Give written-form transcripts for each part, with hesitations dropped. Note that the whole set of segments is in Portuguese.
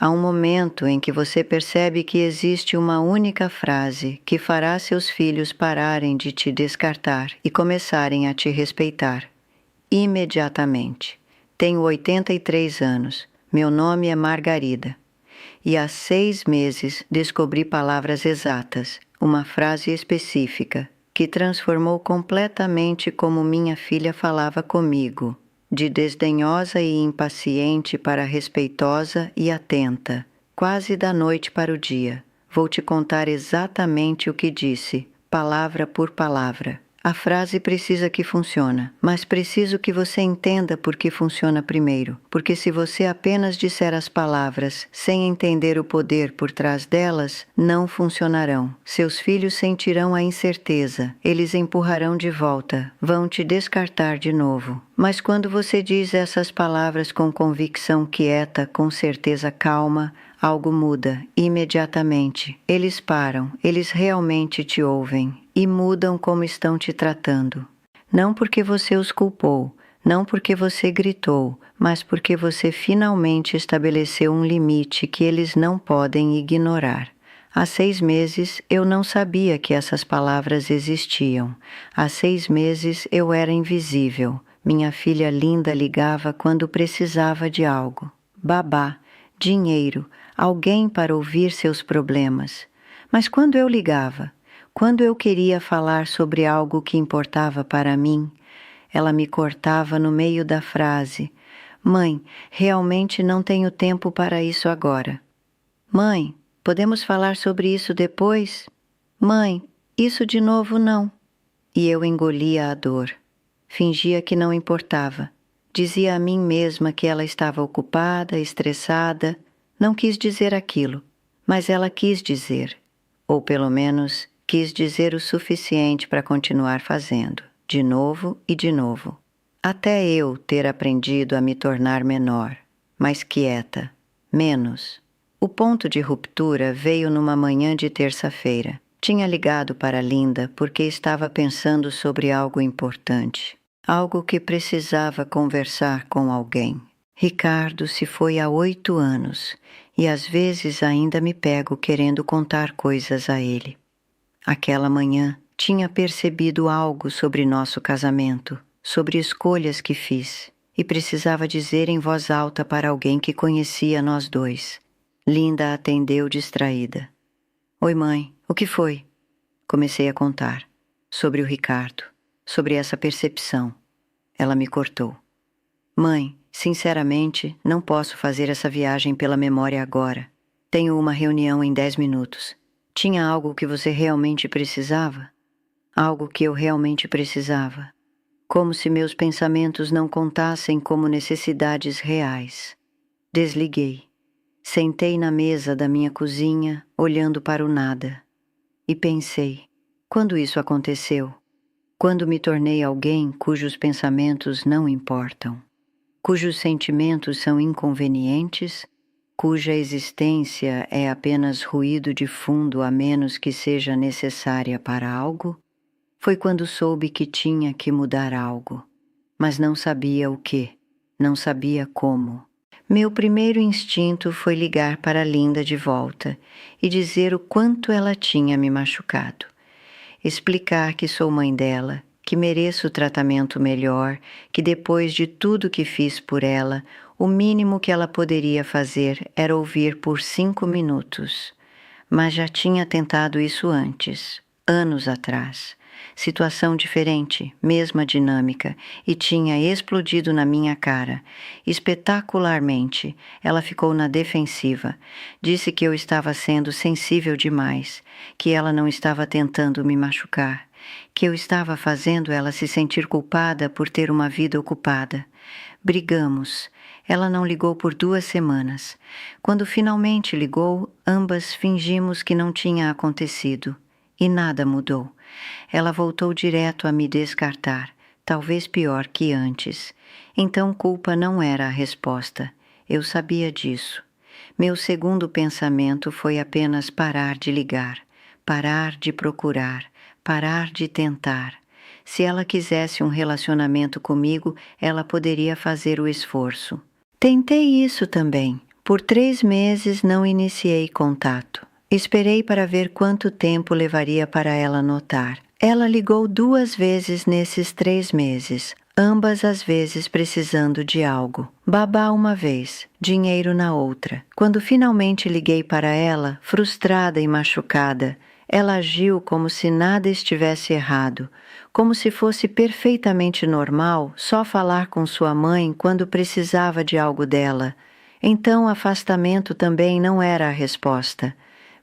Há um momento em que você percebe que existe uma única frase que fará seus filhos pararem de te descartar e começarem a te respeitar. Imediatamente. Tenho 83 anos. Meu nome é Margarida. E há 6 meses descobri palavras exatas, uma frase específica, que transformou completamente como minha filha falava comigo, de desdenhosa e impaciente para respeitosa e atenta, quase da noite para o dia. Vou te contar exatamente o que disse, palavra por palavra. A frase precisa que funcione, mas preciso que você entenda por que funciona primeiro, porque se você apenas disser as palavras sem entender o poder por trás delas, não funcionarão. Seus filhos sentirão a incerteza, eles empurrarão de volta, vão te descartar de novo. Mas quando você diz essas palavras com convicção quieta, com certeza calma, algo muda imediatamente. Eles param, eles realmente te ouvem e mudam como estão te tratando. Não porque você os culpou, não porque você gritou, mas porque você finalmente estabeleceu um limite que eles não podem ignorar. Há 6 meses eu não sabia que essas palavras existiam. Há 6 meses eu era invisível. Minha filha linda ligava quando precisava de algo. Babá, dinheiro, alguém para ouvir seus problemas. Mas quando eu ligava, quando eu queria falar sobre algo que importava para mim, ela me cortava no meio da frase. Mãe, realmente não tenho tempo para isso agora. Mãe, podemos falar sobre isso depois? Mãe, isso de novo não. E eu engolia a dor. Fingia que não importava. Dizia a mim mesma que ela estava ocupada, estressada. Não quis dizer aquilo, mas ela quis dizer. Ou pelo menos quis dizer o suficiente para continuar fazendo, de novo e de novo. Até eu ter aprendido a me tornar menor, mais quieta, menos. O ponto de ruptura veio numa manhã de terça-feira. Tinha ligado para Linda porque estava pensando sobre algo importante, algo que precisava conversar com alguém. Ricardo se foi há 8 anos e às vezes ainda me pego querendo contar coisas a ele. Aquela manhã tinha percebido algo sobre nosso casamento, sobre escolhas que fiz, e precisava dizer em voz alta para alguém que conhecia nós dois. Linda atendeu distraída. Oi, mãe, o que foi? Comecei a contar. Sobre o Ricardo, sobre essa percepção. Ela me cortou. Mãe, sinceramente, não posso fazer essa viagem pela memória agora. Tenho uma reunião em 10 minutos. Tinha algo que você realmente precisava? Algo que eu realmente precisava. Como se meus pensamentos não contassem como necessidades reais. Desliguei. Sentei na mesa da minha cozinha, olhando para o nada. E pensei, quando isso aconteceu? Quando me tornei alguém cujos pensamentos não importam? Cujos sentimentos são inconvenientes, cuja existência é apenas ruído de fundo a menos que seja necessária para algo, foi quando soube que tinha que mudar algo, mas não sabia o que, não sabia como. Meu primeiro instinto foi ligar para Linda de volta e dizer o quanto ela tinha me machucado. Explicar que sou mãe dela, que mereço tratamento melhor, que depois de tudo que fiz por ela, o mínimo que ela poderia fazer era ouvir por 5 minutos. Mas já tinha tentado isso antes, anos atrás. Situação diferente, mesma dinâmica, e tinha explodido na minha cara. Espetacularmente, ela ficou na defensiva. Disse que eu estava sendo sensível demais, que ela não estava tentando me machucar, que eu estava fazendo ela se sentir culpada por ter uma vida ocupada. Brigamos. Ela não ligou por 2 semanas. Quando finalmente ligou, ambas fingimos que não tinha acontecido. E nada mudou. Ela voltou direto a me descartar, talvez pior que antes. Então culpa não era a resposta. Eu sabia disso. Meu segundo pensamento foi apenas parar de ligar, parar de procurar, parar de tentar. Se ela quisesse um relacionamento comigo, ela poderia fazer o esforço. Tentei isso também, Por 3 meses não iniciei contato. Esperei para ver quanto tempo levaria para ela notar. Ela ligou 2 vezes nesses 3 meses, ambas as vezes precisando de algo. Babá uma vez, dinheiro na outra. Quando finalmente liguei para ela, frustrada e machucada, ela agiu como se nada estivesse errado, como se fosse perfeitamente normal só falar com sua mãe quando precisava de algo dela. Então, afastamento também não era a resposta.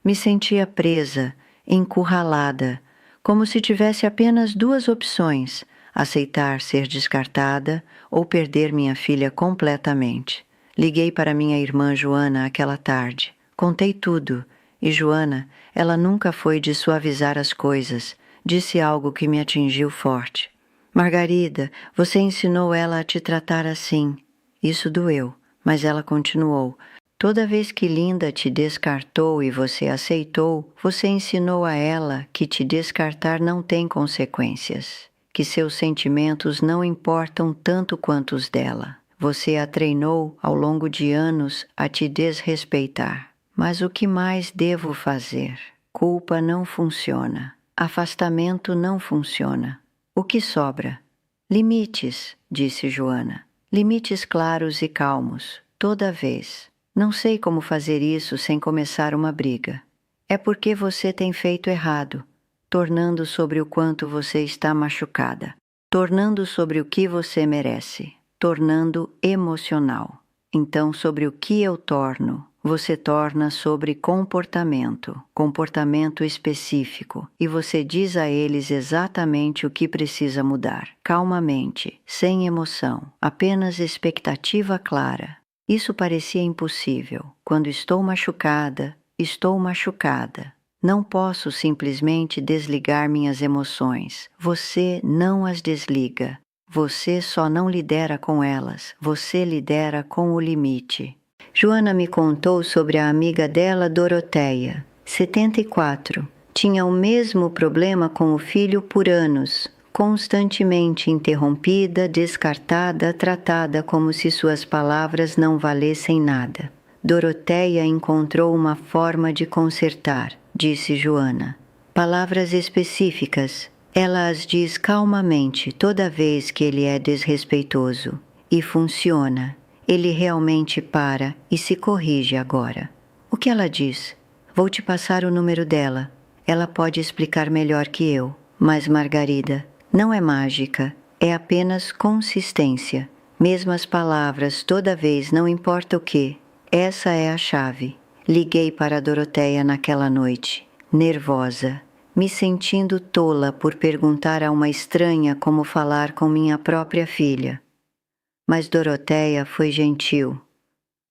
Me sentia presa, encurralada, como se tivesse apenas 2 opções: aceitar ser descartada ou perder minha filha completamente. Liguei para minha irmã Joana aquela tarde. Contei tudo. E Joana, ela nunca foi de suavizar as coisas. Disse algo que me atingiu forte. Margarida, você ensinou ela a te tratar assim. Isso doeu, mas ela continuou. Toda vez que Linda te descartou e você aceitou, você ensinou a ela que te descartar não tem consequências, que seus sentimentos não importam tanto quanto os dela. Você a treinou ao longo de anos a te desrespeitar. Mas o que mais devo fazer? Culpa não funciona. Afastamento não funciona. O que sobra? Limites, disse Joana. Limites claros e calmos, toda vez. Não sei como fazer isso sem começar uma briga. É porque você tem feito errado, tornando sobre o quanto você está machucada, tornando sobre o que você merece, tornando emocional. Então, sobre o que eu torno, você torna sobre comportamento específico, e você diz a eles exatamente o que precisa mudar, calmamente, sem emoção, apenas expectativa clara. Isso parecia impossível. Quando estou machucada, estou machucada. Não posso simplesmente desligar minhas emoções. Você não as desliga. Você só não lidera com elas. Você lidera com o limite. Joana me contou sobre a amiga dela, Doroteia, 74. Tinha o mesmo problema com o filho por anos, constantemente interrompida, descartada, tratada como se suas palavras não valessem nada. Doroteia encontrou uma forma de consertar, disse Joana. Palavras específicas. Ela as diz calmamente toda vez que ele é desrespeitoso. E funciona. Ele realmente para e se corrige agora. O que ela diz? Vou te passar o número dela. Ela pode explicar melhor que eu. Mas, Margarida, não é mágica. É apenas consistência. Mesmas palavras toda vez, não importa o que. Essa é a chave. Liguei para a Doroteia naquela noite, nervosa, me sentindo tola por perguntar a uma estranha como falar com minha própria filha. Mas Doroteia foi gentil,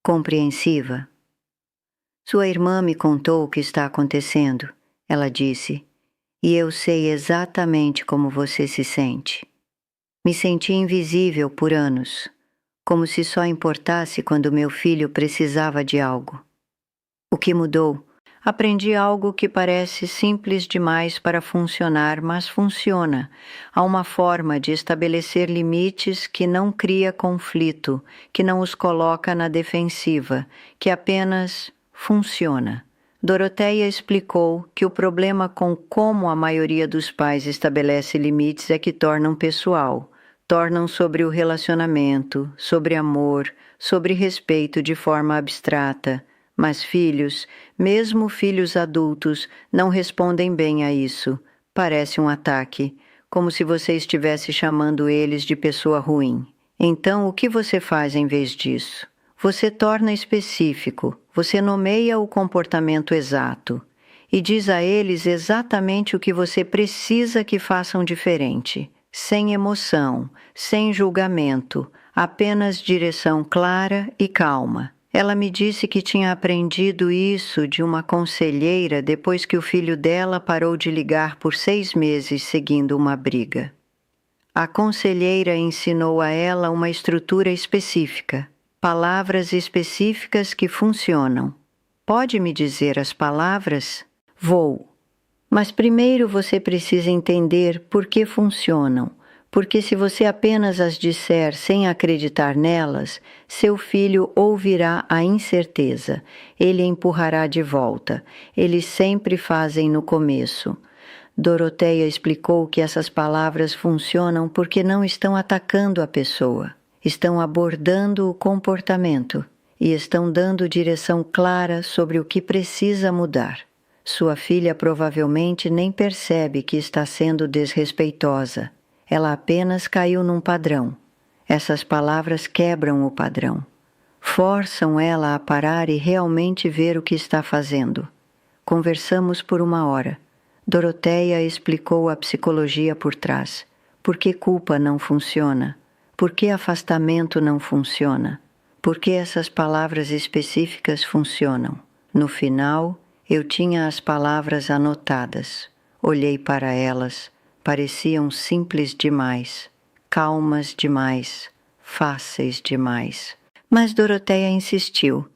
compreensiva. Sua irmã me contou o que está acontecendo, ela disse, e eu sei exatamente como você se sente. Me senti invisível por anos, como se só importasse quando meu filho precisava de algo. O que mudou? Aprendi algo que parece simples demais para funcionar, mas funciona. Há uma forma de estabelecer limites que não cria conflito, que não os coloca na defensiva, que apenas funciona. Doroteia explicou que o problema com como a maioria dos pais estabelece limites é que tornam pessoal, tornam sobre o relacionamento, sobre amor, sobre respeito de forma abstrata. Mas filhos, mesmo filhos adultos, não respondem bem a isso. Parece um ataque, como se você estivesse chamando eles de pessoa ruim. Então, o que você faz em vez disso? Você torna específico, você nomeia o comportamento exato e diz a eles exatamente o que você precisa que façam diferente, sem emoção, sem julgamento, apenas direção clara e calma. Ela me disse que tinha aprendido isso de uma conselheira depois que o filho dela parou de ligar por 6 meses seguindo uma briga. A conselheira ensinou a ela uma estrutura específica, palavras específicas que funcionam. Pode me dizer as palavras? Vou. Mas primeiro você precisa entender por que funcionam, porque se você apenas as disser sem acreditar nelas, seu filho ouvirá a incerteza, ele empurrará de volta. Eles sempre fazem no começo. Doroteia explicou que essas palavras funcionam porque não estão atacando a pessoa, estão abordando o comportamento e estão dando direção clara sobre o que precisa mudar. Sua filha provavelmente nem percebe que está sendo desrespeitosa. Ela apenas caiu num padrão. Essas palavras quebram o padrão. Forçam ela a parar e realmente ver o que está fazendo. Conversamos por 1 hora. Doroteia explicou a psicologia por trás. Por que culpa não funciona? Por que afastamento não funciona? Por que essas palavras específicas funcionam? No final, eu tinha as palavras anotadas. Olhei para elas. Pareciam simples demais, calmas demais, fáceis demais. Mas Doroteia insistiu.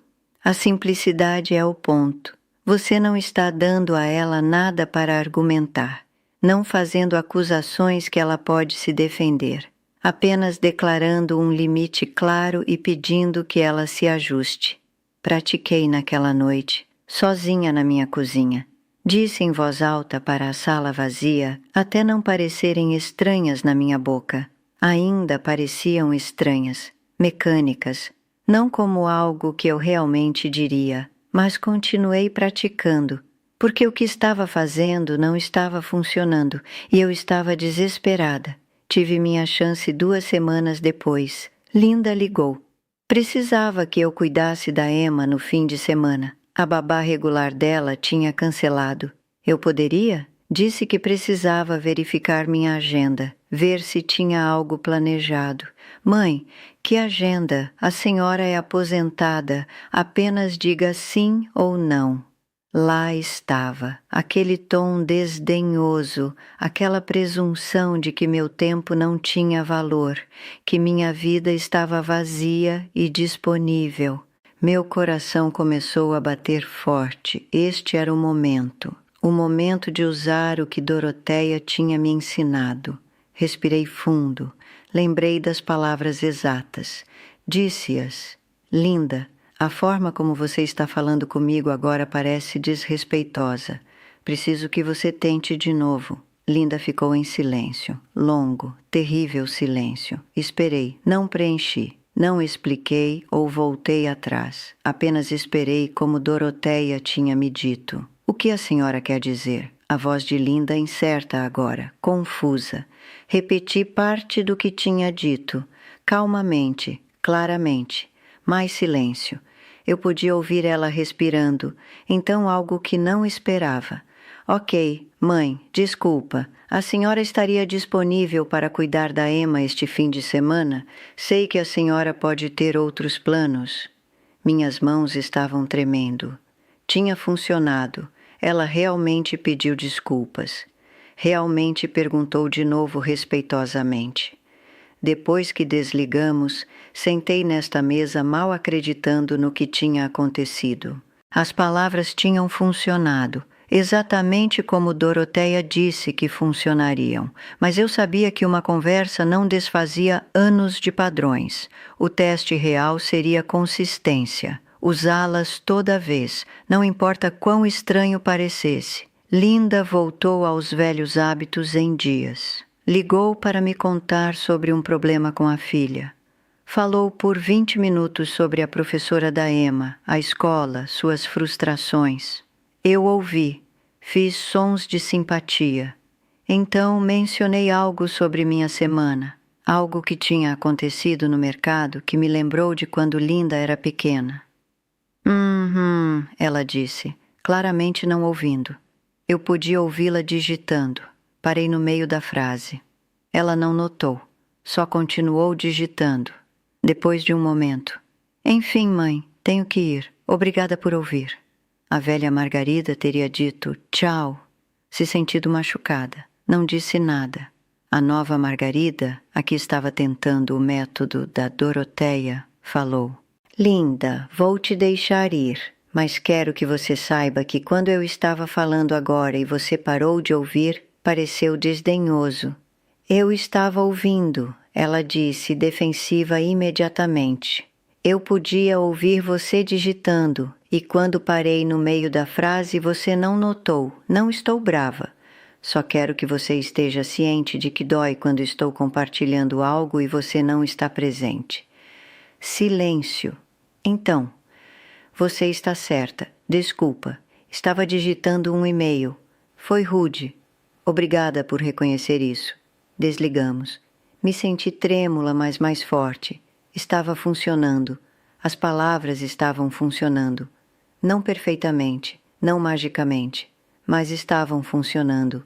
A simplicidade é o ponto. Você não está dando a ela nada para argumentar, não fazendo acusações que ela pode se defender, apenas declarando um limite claro e pedindo que ela se ajuste. Pratiquei naquela noite, sozinha na minha cozinha. Disse em voz alta para a sala vazia, até não parecerem estranhas na minha boca. Ainda pareciam estranhas, mecânicas, não como algo que eu realmente diria, mas continuei praticando, porque o que estava fazendo não estava funcionando e eu estava desesperada. Tive minha chance 2 semanas depois. Linda ligou. Precisava que eu cuidasse da Emma no fim de semana. A babá regular dela tinha cancelado. Eu poderia? Disse que precisava verificar minha agenda, ver se tinha algo planejado. Mãe, que agenda? A senhora é aposentada. Apenas diga sim ou não. Lá estava, aquele tom desdenhoso, aquela presunção de que meu tempo não tinha valor, que minha vida estava vazia e disponível. Meu coração começou a bater forte. Este era o momento de usar o que Doroteia tinha me ensinado. Respirei fundo, lembrei das palavras exatas. Disse-as. Linda, a forma como você está falando comigo agora parece desrespeitosa. Preciso que você tente de novo. Linda ficou em silêncio. Longo, terrível silêncio. Esperei, não preenchi. Não expliquei ou voltei atrás. Apenas esperei como Doroteia tinha me dito. O que a senhora quer dizer? A voz de Linda incerta agora, confusa. Repeti parte do que tinha dito, calmamente, claramente. Mais silêncio. Eu podia ouvir ela respirando, então algo que não esperava. Ok, mãe, desculpa. A senhora estaria disponível para cuidar da Emma este fim de semana? Sei que a senhora pode ter outros planos. Minhas mãos estavam tremendo. Tinha funcionado. Ela realmente pediu desculpas. Realmente perguntou de novo respeitosamente. Depois que desligamos, sentei nesta mesa mal acreditando no que tinha acontecido. As palavras tinham funcionado, exatamente como Doroteia disse que funcionariam, mas eu sabia que uma conversa não desfazia anos de padrões. O teste real seria consistência, usá-las toda vez, não importa quão estranho parecesse. Linda voltou aos velhos hábitos em dias. Ligou para me contar sobre um problema com a filha. Falou por 20 minutos sobre a professora da Emma, a escola, suas frustrações. Eu ouvi, fiz sons de simpatia. Então mencionei algo sobre minha semana, algo que tinha acontecido no mercado que me lembrou de quando Linda era pequena. Ela disse, claramente não ouvindo. Eu podia ouvi-la digitando. Parei no meio da frase. Ela não notou, só continuou digitando. Depois de um momento. Enfim, mãe, tenho que ir. Obrigada por ouvir. A velha Margarida teria dito tchau, se sentido machucada. Não disse nada. A nova Margarida, a que estava tentando o método da Doroteia, falou: Linda, vou te deixar ir, mas quero que você saiba que quando eu estava falando agora e você parou de ouvir, pareceu desdenhoso. Eu estava ouvindo, ela disse, defensiva imediatamente. Eu podia ouvir você digitando, e quando parei no meio da frase você não notou. Não estou brava. Só quero que você esteja ciente de que dói quando estou compartilhando algo e você não está presente. Silêncio. Então, você está certa. Desculpa. Estava digitando um e-mail. Foi rude. Obrigada por reconhecer isso. Desligamos. Me senti trêmula, mas mais forte. Estava funcionando. As palavras estavam funcionando. Não perfeitamente, não magicamente, mas estavam funcionando.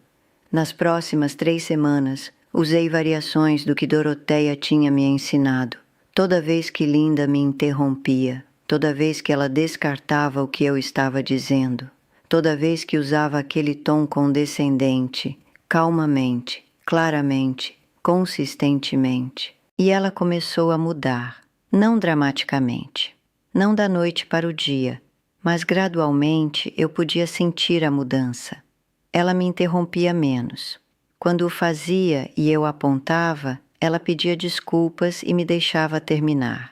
Nas próximas 3 semanas, usei variações do que Doroteia tinha me ensinado. Toda vez que Linda me interrompia, toda vez que ela descartava o que eu estava dizendo, toda vez que usava aquele tom condescendente, calmamente, claramente, consistentemente. E ela começou a mudar, não dramaticamente, não da noite para o dia, mas gradualmente eu podia sentir a mudança. Ela me interrompia menos. Quando o fazia e eu apontava, ela pedia desculpas e me deixava terminar.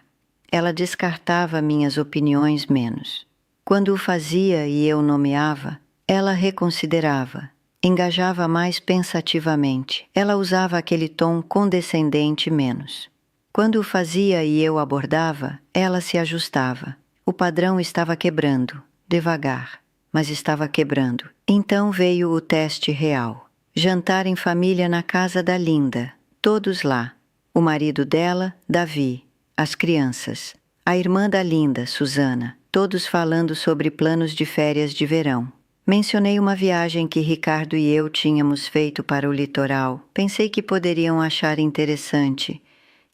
Ela descartava minhas opiniões menos. Quando o fazia e eu nomeava, ela reconsiderava. Engajava mais pensativamente. Ela usava aquele tom condescendente menos. Quando o fazia e eu abordava, ela se ajustava. O padrão estava quebrando, devagar, mas estava quebrando. Então veio o teste real. Jantar em família na casa da Linda. Todos lá. O marido dela, Davi. As crianças. A irmã da Linda, Susana. Todos falando sobre planos de férias de verão. Mencionei uma viagem que Ricardo e eu tínhamos feito para o litoral. Pensei que poderiam achar interessante.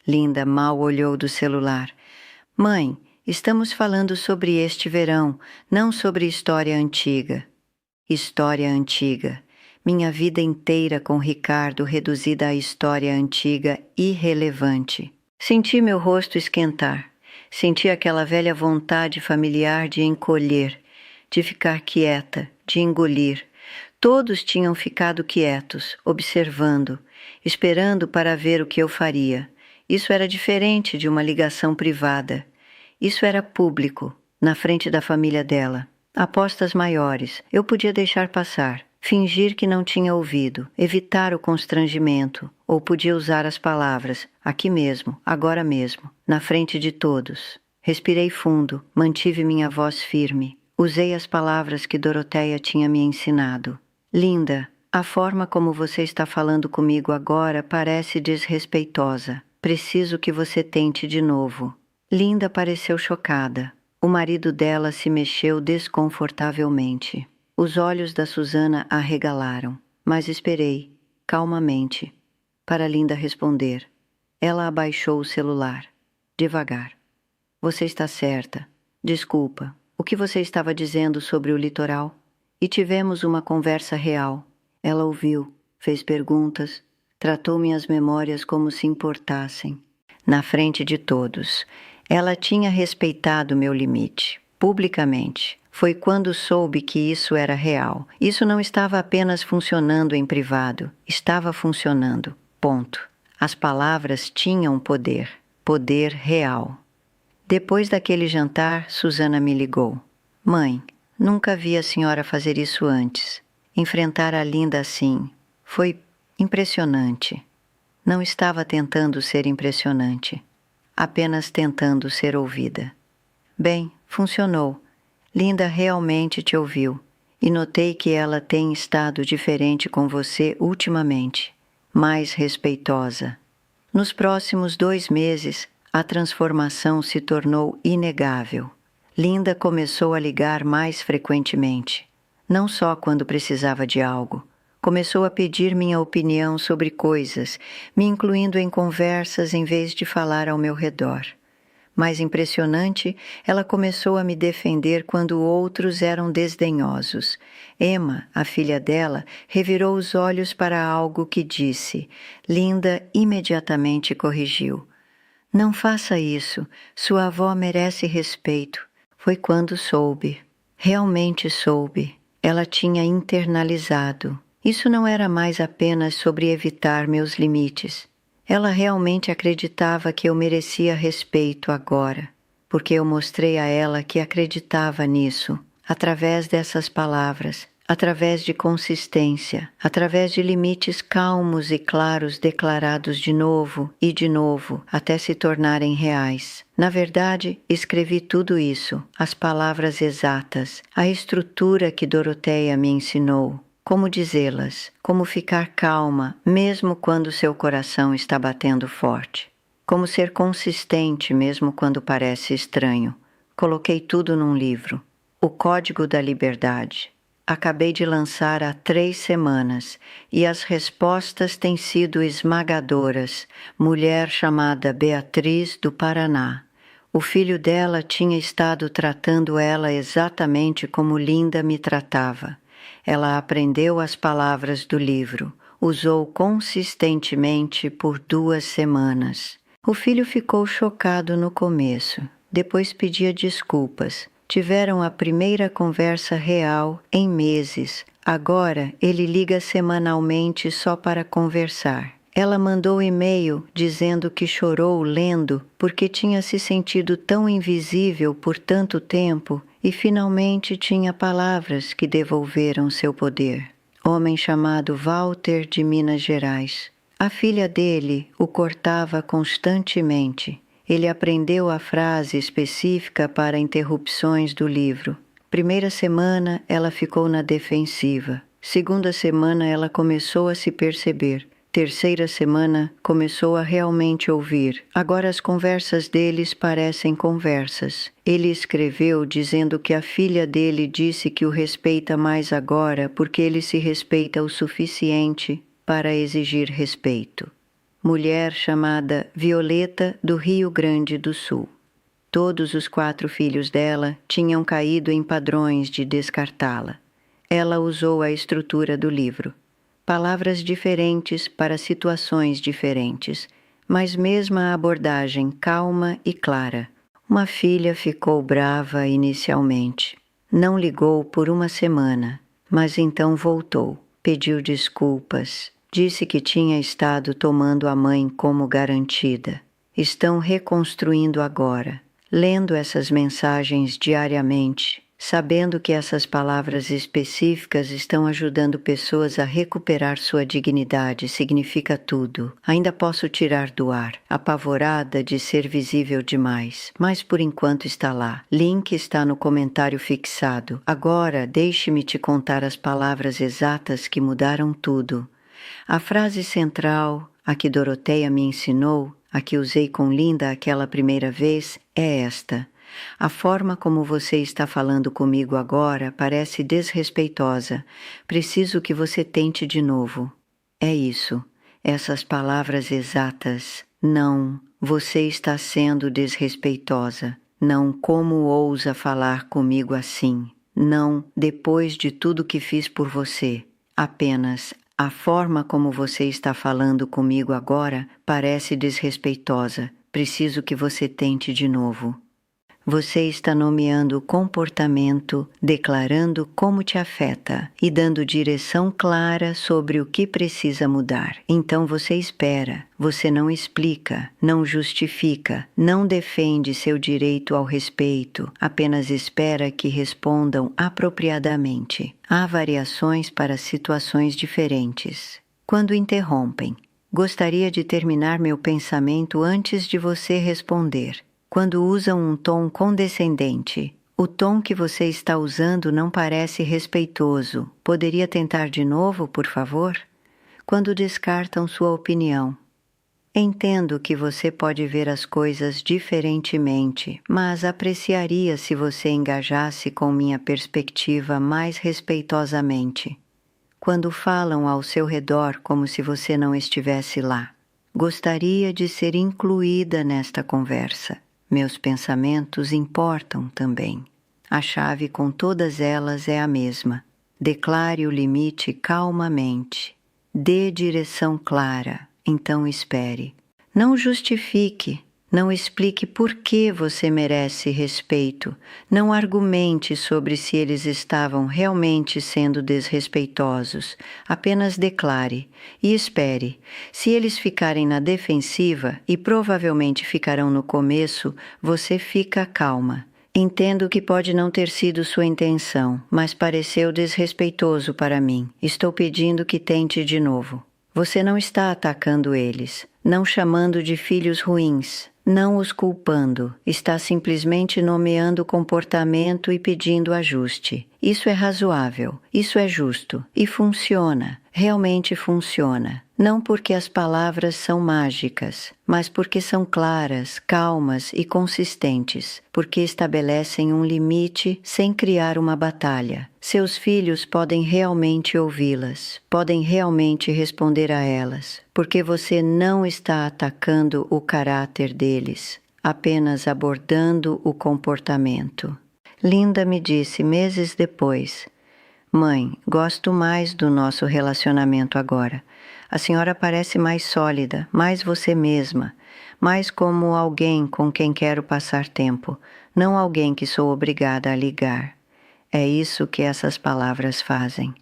Linda mal olhou do celular. Mãe, estamos falando sobre este verão, não sobre história antiga. História antiga. Minha vida inteira com Ricardo reduzida à história antiga irrelevante. Senti meu rosto esquentar. Senti aquela velha vontade familiar de encolher, de ficar quieta, de engolir. Todos tinham ficado quietos, observando, esperando para ver o que eu faria. Isso era diferente de uma ligação privada. Isso era público, na frente da família dela. Apostas maiores, eu podia deixar passar, fingir que não tinha ouvido, evitar o constrangimento, ou podia usar as palavras, aqui mesmo, agora mesmo, na frente de todos. Respirei fundo, mantive minha voz firme. Usei as palavras que Doroteia tinha me ensinado. Linda, a forma como você está falando comigo agora parece desrespeitosa. Preciso que você tente de novo. Linda pareceu chocada. O marido dela se mexeu desconfortavelmente. Os olhos da Susana arregalaram, mas esperei, calmamente, para Linda responder. Ela abaixou o celular, devagar. Você está certa. Desculpa. O que você estava dizendo sobre o litoral? E tivemos uma conversa real. Ela ouviu, fez perguntas, tratou minhas memórias como se importassem. Na frente de todos. Ela tinha respeitado meu limite, publicamente. Foi quando soube que isso era real. Isso não estava apenas funcionando em privado, estava funcionando. Ponto. As palavras tinham poder, poder real. Depois daquele jantar, Susana me ligou. Mãe, nunca vi a senhora fazer isso antes. Enfrentar a Linda assim. Foi impressionante. Não estava tentando ser impressionante. Apenas tentando ser ouvida. Bem, funcionou. Linda realmente te ouviu. E notei que ela tem estado diferente com você ultimamente. Mais respeitosa. Nos próximos 2 meses, a transformação se tornou inegável. Linda começou a ligar mais frequentemente. Não só quando precisava de algo. Começou a pedir minha opinião sobre coisas, me incluindo em conversas em vez de falar ao meu redor. Mais impressionante, ela começou a me defender quando outros eram desdenhosos. Emma, a filha dela, revirou os olhos para algo que disse. Linda imediatamente corrigiu. Não faça isso, sua avó merece respeito. Foi quando soube. Realmente soube. Ela tinha internalizado. Isso não era mais apenas sobre evitar meus limites. Ela realmente acreditava que eu merecia respeito agora, porque eu mostrei a ela que acreditava nisso, através dessas palavras, através de consistência, através de limites calmos e claros declarados de novo e de novo, até se tornarem reais. Na verdade, escrevi tudo isso, as palavras exatas, a estrutura que Doroteia me ensinou. Como dizê-las, como ficar calma, mesmo quando seu coração está batendo forte. Como ser consistente, mesmo quando parece estranho. Coloquei tudo num livro. O Código da Liberdade. Acabei de lançar há 3 semanas e as respostas têm sido esmagadoras. Mulher chamada Beatriz do Paraná. O filho dela tinha estado tratando ela exatamente como Linda me tratava. Ela aprendeu as palavras do livro, usou consistentemente por 2 semanas. O filho ficou chocado no começo, depois pedia desculpas. Tiveram a primeira conversa real em meses. Agora ele liga semanalmente só para conversar. Ela mandou e-mail dizendo que chorou lendo porque tinha se sentido tão invisível por tanto tempo e finalmente tinha palavras que devolveram seu poder. Homem chamado Walter de Minas Gerais. A filha dele o cortava constantemente. Ele aprendeu a frase específica para interrupções do livro. Primeira semana ela ficou na defensiva. Segunda semana ela começou a se perceber. Terceira semana começou a realmente ouvir. Agora as conversas deles parecem conversas. Ele escreveu dizendo que a filha dele disse que o respeita mais agora porque ele se respeita o suficiente para exigir respeito. Mulher chamada Violeta do Rio Grande do Sul. Todos os 4 filhos dela tinham caído em padrões de descartá-la. Ela usou a estrutura do livro. Palavras diferentes para situações diferentes, mas mesma abordagem calma e clara. Uma filha ficou brava inicialmente. Não ligou por 1 semana, mas então voltou, pediu desculpas, disse que tinha estado tomando a mãe como garantida. Estão reconstruindo agora, lendo essas mensagens diariamente, sabendo que essas palavras específicas estão ajudando pessoas a recuperar sua dignidade, significa tudo. Ainda posso tirar do ar, apavorada de ser visível demais, mas por enquanto está lá. Link está no comentário fixado. Agora, deixe-me te contar as palavras exatas que mudaram tudo. A frase central, a que Doroteia me ensinou, a que usei com Linda aquela primeira vez, é esta. A forma como você está falando comigo agora parece desrespeitosa. Preciso que você tente de novo. É isso. Essas palavras exatas. Não, você está sendo desrespeitosa. Não, como ousa falar comigo assim? Não, depois de tudo que fiz por você. Apenas, a forma como você está falando comigo agora parece desrespeitosa. Preciso que você tente de novo. Você está nomeando o comportamento, declarando como te afeta e dando direção clara sobre o que precisa mudar. Então você espera, você não explica, não justifica, não defende seu direito ao respeito, apenas espera que respondam apropriadamente. Há variações para situações diferentes. Quando interrompem, gostaria de terminar meu pensamento antes de você responder. Quando usam um tom condescendente, o tom que você está usando não parece respeitoso. Poderia tentar de novo, por favor? Quando descartam sua opinião. Entendo que você pode ver as coisas diferentemente, mas apreciaria se você engajasse com minha perspectiva mais respeitosamente. Quando falam ao seu redor como se você não estivesse lá. Gostaria de ser incluída nesta conversa. Meus pensamentos importam também. A chave com todas elas é a mesma. Declare o limite calmamente. Dê direção clara, então espere. Não justifique, Não explique por que você merece respeito. Não argumente sobre se eles estavam realmente sendo desrespeitosos. Apenas declare e espere. Se eles ficarem na defensiva, e provavelmente ficarão no começo, você fica calma. Entendo que pode não ter sido sua intenção, mas pareceu desrespeitoso para mim. Estou pedindo que tente de novo. Você não está atacando eles, não chamando de filhos ruins, não os culpando, está simplesmente nomeando o comportamento e pedindo ajuste. Isso é razoável, isso é justo e funciona, realmente funciona. Não porque as palavras são mágicas, mas porque são claras, calmas e consistentes, porque estabelecem um limite sem criar uma batalha. Seus filhos podem realmente ouvi-las, podem realmente responder a elas, porque você não está atacando o caráter deles, apenas abordando o comportamento. Linda me disse meses depois: "Mãe, gosto mais do nosso relacionamento agora. A senhora parece mais sólida, mais você mesma, mais como alguém com quem quero passar tempo, não alguém que sou obrigada a ligar." É isso que essas palavras fazem.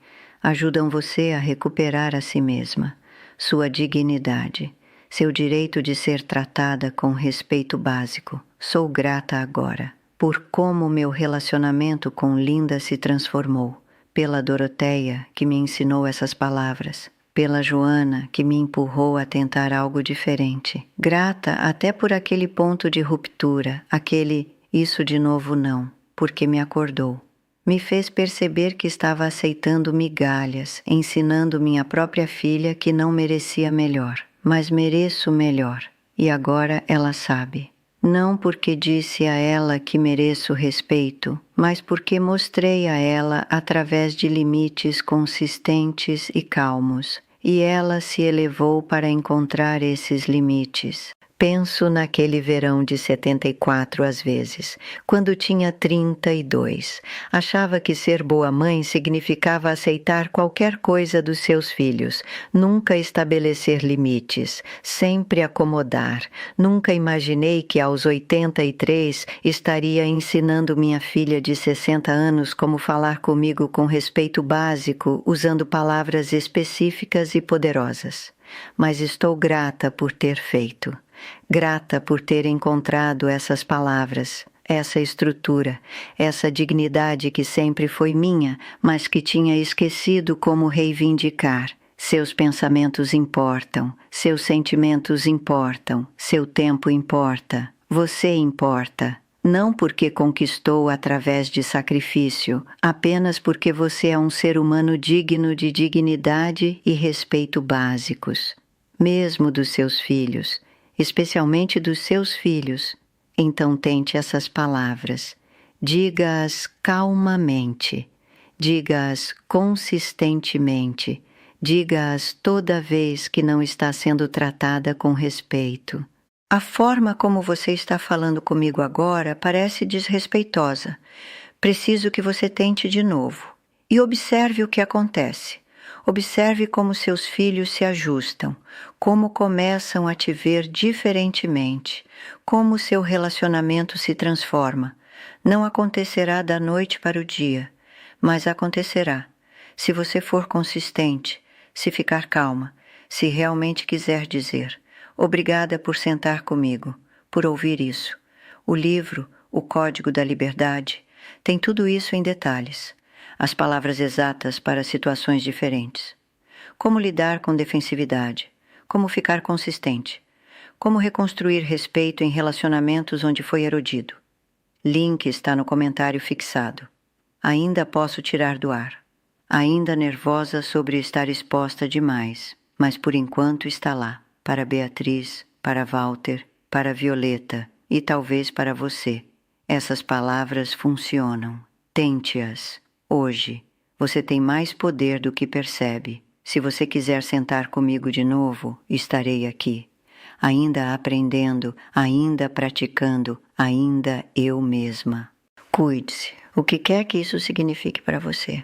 Ajudam você a recuperar a si mesma, sua dignidade, seu direito de ser tratada com respeito básico. Sou grata agora por como meu relacionamento com Linda se transformou, pela Doroteia, que me ensinou essas palavras, pela Joana, que me empurrou a tentar algo diferente. Grata até por aquele ponto de ruptura, aquele "isso de novo não", porque me acordou. Me fez perceber que estava aceitando migalhas, ensinando minha própria filha que não merecia melhor, mas mereço melhor. E agora ela sabe. Não porque disse a ela que mereço respeito, mas porque mostrei a ela através de limites consistentes e calmos. E ela se elevou para encontrar esses limites. Penso naquele verão de 74 às vezes, quando tinha 32. Achava que ser boa mãe significava aceitar qualquer coisa dos seus filhos, nunca estabelecer limites, sempre acomodar. Nunca imaginei que aos 83 estaria ensinando minha filha de 60 anos como falar comigo com respeito básico, usando palavras específicas e poderosas. Mas estou grata por ter feito. Grata por ter encontrado essas palavras, essa estrutura, essa dignidade que sempre foi minha, mas que tinha esquecido como reivindicar. Seus pensamentos importam, seus sentimentos importam, seu tempo importa, você importa. Não porque conquistou através de sacrifício, apenas porque você é um ser humano digno de dignidade e respeito básicos, mesmo dos seus filhos. Especialmente dos seus filhos. Então tente essas palavras. Diga-as calmamente. Diga-as consistentemente. Diga-as toda vez que não está sendo tratada com respeito. A forma como você está falando comigo agora parece desrespeitosa. Preciso que você tente de novo. E observe o que acontece. Observe como seus filhos se ajustam, como começam a te ver diferentemente, como seu relacionamento se transforma. Não acontecerá da noite para o dia, mas acontecerá. Se você for consistente, se ficar calma, se realmente quiser dizer: "Obrigada por sentar comigo, por ouvir isso." O livro, O Código da Liberdade, tem tudo isso em detalhes. As palavras exatas para situações diferentes. Como lidar com defensividade. Como ficar consistente. Como reconstruir respeito em relacionamentos onde foi erodido. Link está no comentário fixado. Ainda posso tirar do ar. Ainda nervosa sobre estar exposta demais, mas por enquanto está lá. Para Beatriz, para Walter, para Violeta e talvez para você. Essas palavras funcionam. Tente-as. Hoje, você tem mais poder do que percebe. Se você quiser sentar comigo de novo, estarei aqui. Ainda aprendendo, ainda praticando, ainda eu mesma. Cuide-se, o que quer que isso signifique para você.